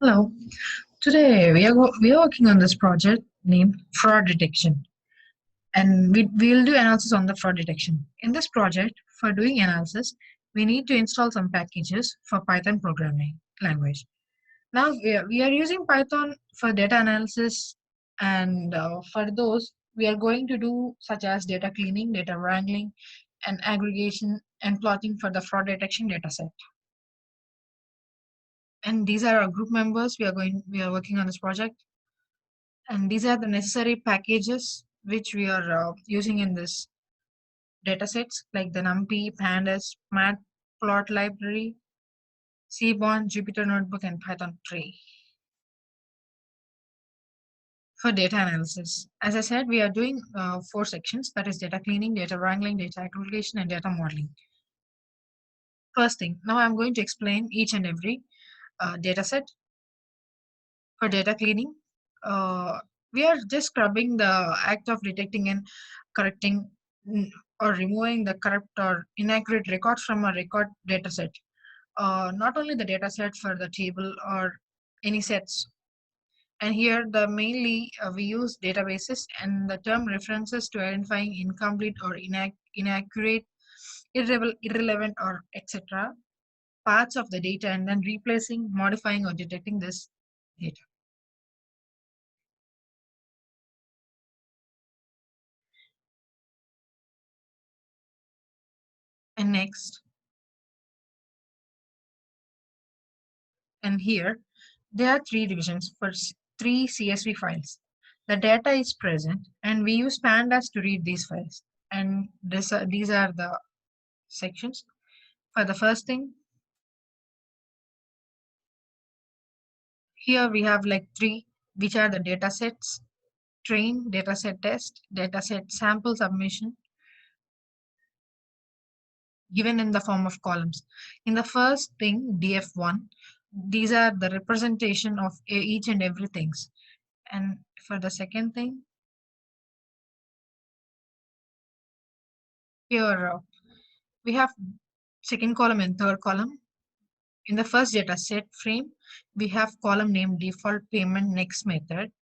Hello. Today we are working on this project named fraud detection, and we'll do analysis on the fraud detection. In this project, for doing analysis, we need to install some packages for Python programming language. Now we are using Python for data analysis, and for those we are going to do such as data cleaning, data wrangling, and aggregation and plotting for the fraud detection dataset. And these are our group members. We are working on this project. And these are the necessary packages which we are using in this datasets like the NumPy, Pandas, Matplotlib, Seaborn, Jupyter Notebook, and Python 3 for data analysis. As I said, we are doing four sections, that is data cleaning, data wrangling, data aggregation, and data modeling. First thing, now I'm going to explain each and every dataset. For data cleaning, uh, we are just scrubbing the act of detecting and correcting or removing the corrupt or inaccurate records from a record dataset. Not only the dataset for the table or any sets. And here the mainly we use databases and the term references to identifying incomplete or inaccurate, irrelevant or etc. parts of the data and then replacing, modifying or detecting this data. And next, and here, there are three divisions for three CSV files. The data is present, and we use pandas to read these files. And these are the sections. For the first thing, here we have like three, which are the data sets, train, dataset test, dataset sample submission, given in the form of columns. In the first thing, DF1, these are the representation of each and every things. And for the second thing, here we have second column and third column. In the first data set frame, we have column named default payment next method.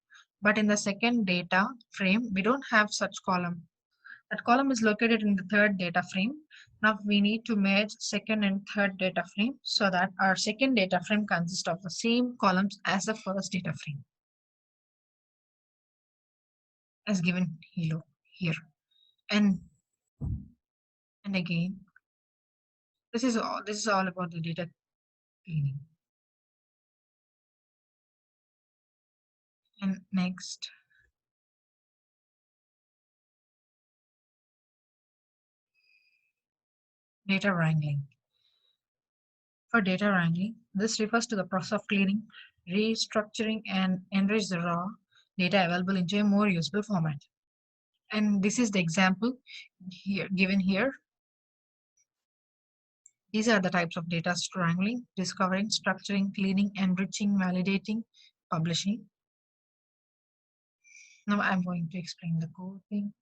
But in the second data frame, we don't have such column. That column is located in the third data frame. Now we need to merge second and third data frame so that our second data frame consists of the same columns as the first data frame, as given here. And again, this is all about the data cleaning. And next, data wrangling. For data wrangling, this refers to the process of cleaning, restructuring, and enrich the raw data available into a more usable format. And this is the example here given here. These are the types of data wrangling: discovering, structuring, cleaning, enriching, validating, publishing. Now I'm going to explain the code thing.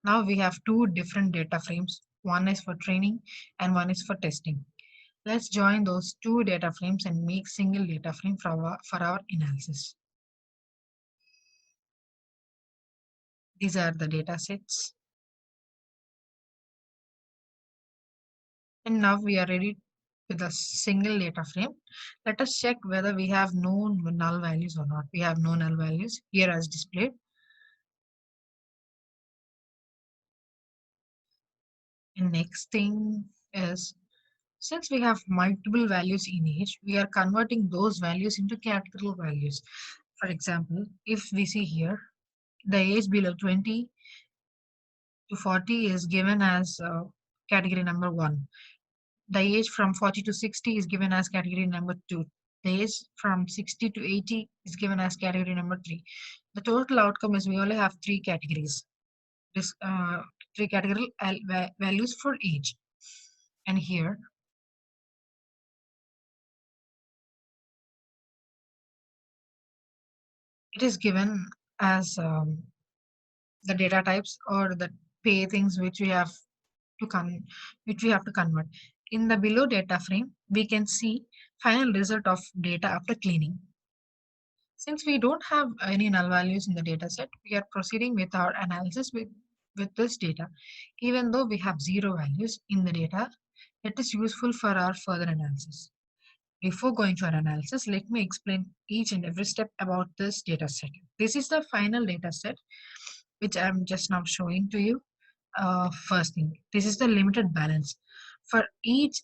Now we have two different data frames. One is for training and one is for testing. Let's join those two data frames and make single data frame for our analysis. These are the data sets. And now we are ready with a single data frame. Let us check whether we have no null values or not. We have no null values here as displayed. And next thing is, since we have multiple values in each, we are converting those values into categorical values. For example, if we see here, the age below 20 to 40 is given as category number 1. The age from 40 to 60 is given as category number 2. The age from 60 to 80 is given as category number 3. The total outcome is we only have three categories. This three categorical values for age. And here, it is given as the data types or the pay things which we have to which we have to convert. In the below data frame, we can see final result of data after cleaning. Since we don't have any null values in the data set, we are proceeding with our analysis with this data. Even though we have zero values in the data, it is useful for our further analysis. Before going to our analysis, let me explain each and every step about this data set. This is the final data set, which I'm just now showing to you. First thing, this is the limited balance. For each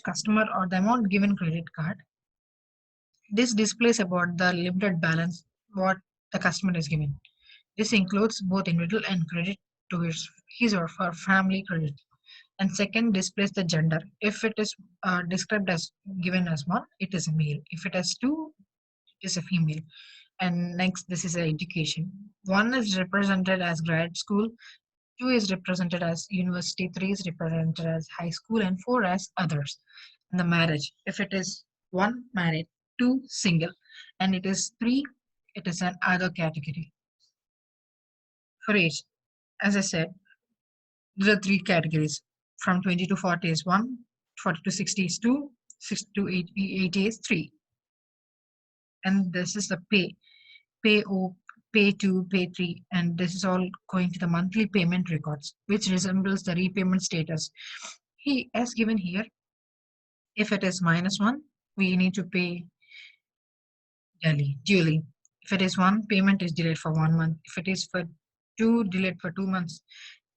customer or the amount given credit card, this displays about the limited balance what the customer is given. This includes both individual and credit to his or her family credit. And second displays the gender. If it is described as given as one, it is a male. If it has two, it is a female. And next, this is a education. One is represented as grad school, two is represented as university, three is represented as high school, and four as others. And the marriage, if it is one married, two single, and it is three, it is an other category. For age, as I said, there are three categories. From 20 to 40 is 1, 40 to 60 is 2, 60 to 80 is 3. And this is the pay O, pay 2, pay 3, and this is all going to the monthly payment records, which resembles the repayment status. He as given here, if it is -1, we need to pay duly. If it is 1, payment is delayed for 1 month. If it is for 2, delayed for 2 months,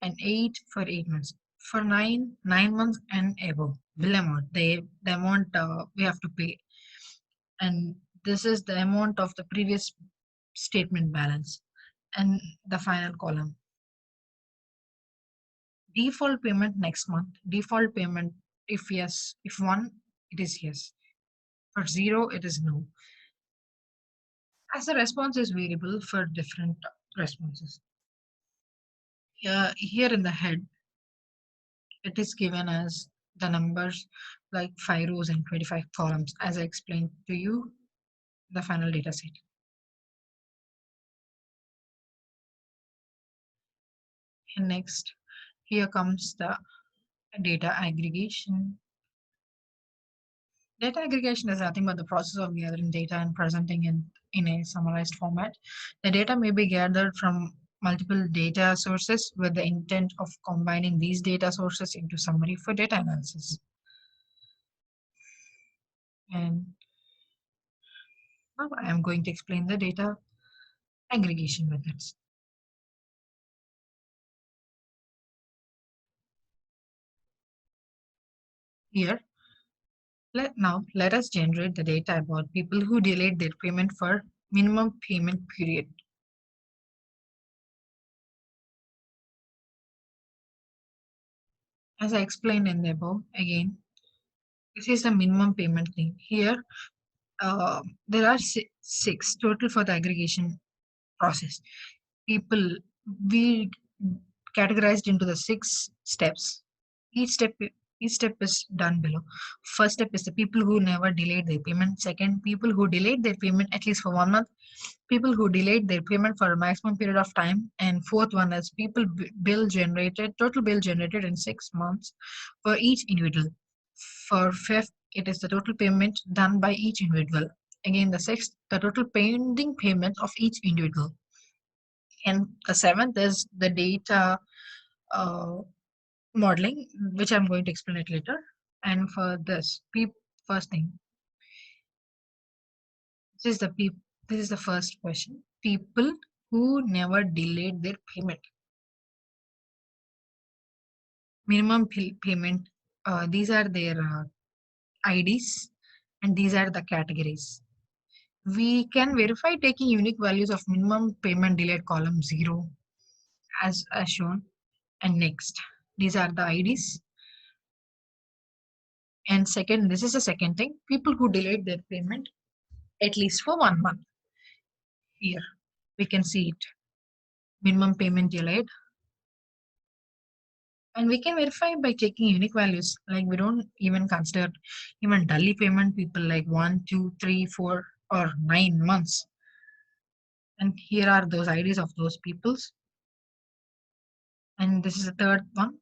and 8 for 8 months. For 9 months and above, bill amount, the amount we have to pay, and this is the amount of the previous statement balance, and the final column. Default payment next month. Default payment, if yes, if 1, it is yes. For 0, it is no. As the response is variable for different responses. Here in the head, it is given as the numbers like 5 rows and 25 columns, as I explained to you, the final data set. And next, here comes the data aggregation. Data aggregation is nothing but the process of gathering data and presenting in a summarized format. The data may be gathered from multiple data sources with the intent of combining these data sources into summary for data analysis. And now I am going to explain the data aggregation methods. Here, let us generate the data about people who delayed their payment for minimum payment period. As I explained in the above, again, this is the minimum payment thing. Here, there are six total for the aggregation process. People, we categorized into the 6 steps. Each step each step is done below. First step is the people who never delayed their payment. Second, people who delayed their payment at least for 1 month. People who delayed their payment for a maximum period of time. And fourth one is people total bill generated in 6 months for each individual. For fifth, it is the total payment done by each individual. Again, the sixth, the total pending payment of each individual. And the seventh is the data uh, modeling, which I'm going to explain it later. And for this, first thing, this is this is the first question. People who never delayed their payment, minimum payment. These are their IDs, and these are the categories. We can verify taking unique values of minimum payment delayed column 0 as shown. And next, these are the IDs. And second, this is the second thing, people who delayed their payment at least for 1 month. Here we can see it, minimum payment delayed. And we can verify by taking unique values. Like we don't even consider even daily payment people like 1, 2, 3, 4, or 9 months. And here are those IDs of those peoples. And this is the third one.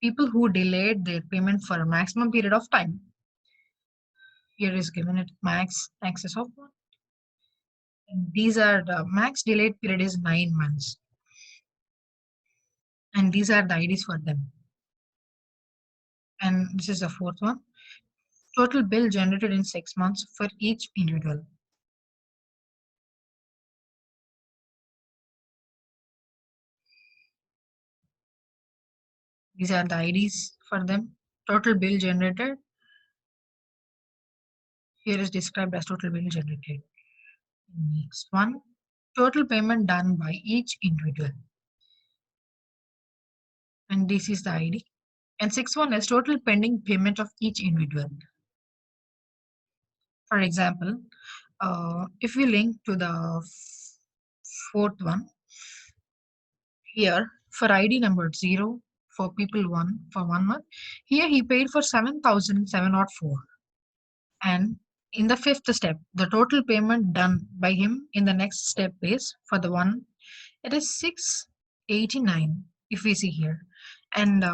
people who delayed their payment for a maximum period of time. Here is given it max access of one. And these are the max delayed period is 9 months. And these are the IDs for them. And this is the fourth one. Total bill generated in 6 months for each individual. These are the IDs for them. Total bill generated. Here is described as total bill generated. Next one. Total payment done by each individual. And this is the ID. And sixth one is total pending payment of each individual. For example, if we link to the fourth one, here for ID number 0 for people 1 for 1 month, here he paid for 7,704. And in the fifth step, the total payment done by him in the next step is for the one, it is 689 if we see here. And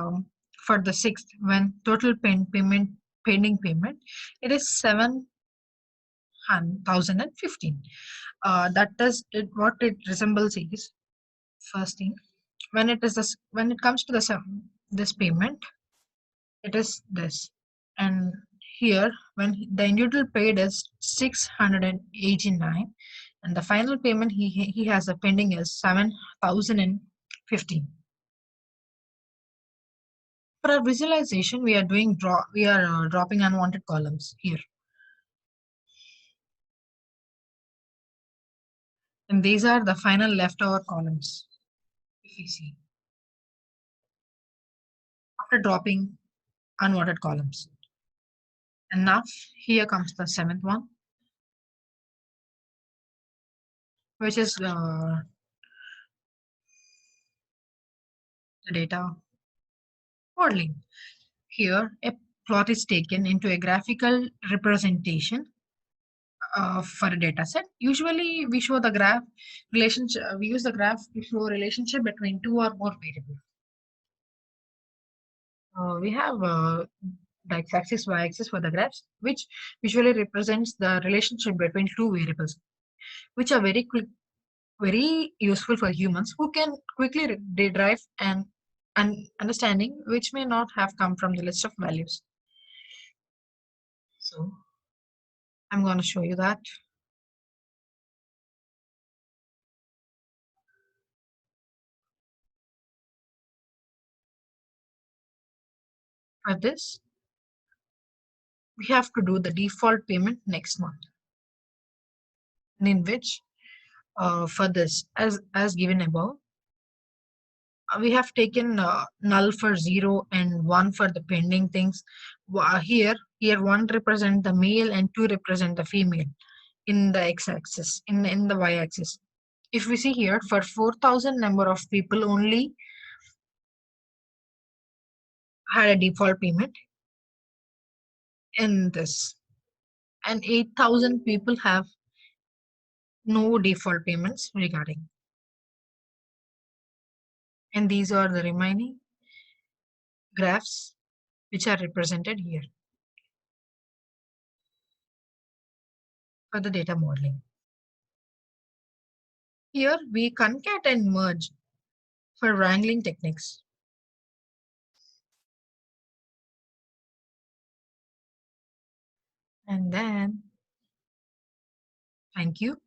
for the sixth, when total pending payment, it is 7,015. That does it. What it resembles is first thing when it is this when it comes to this payment, it is this, and here when the individual paid is 689, and the final payment he has a pending is 7,015. For our visualization, we are dropping unwanted columns here, and these are the final leftover columns. If you see, after dropping unwanted columns, and now here comes the seventh one, which is the data modeling. Here, a plot is taken into a graphical representation for a data set. Usually, we show the graph relationship. We use the graph to show relationship between two or more variables. We have the x-axis, y-axis for the graphs, which visually represents the relationship between two variables, which are very useful for humans who can quickly derive an understanding which may not have come from the list of values. So I'm going to show you that. For this, we have to do the default payment next month, in which for this, as given above, we have taken null for 0 and 1 for the pending things. Here 1 represent the male and 2 represent the female in the x-axis, in the y-axis. If we see here, for 4,000 number of people only had a default payment in this, and 8,000 people have no default payments regarding. And these are the remaining graphs which are represented here for the data modeling. Here we concat and merge for wrangling techniques. And then, thank you.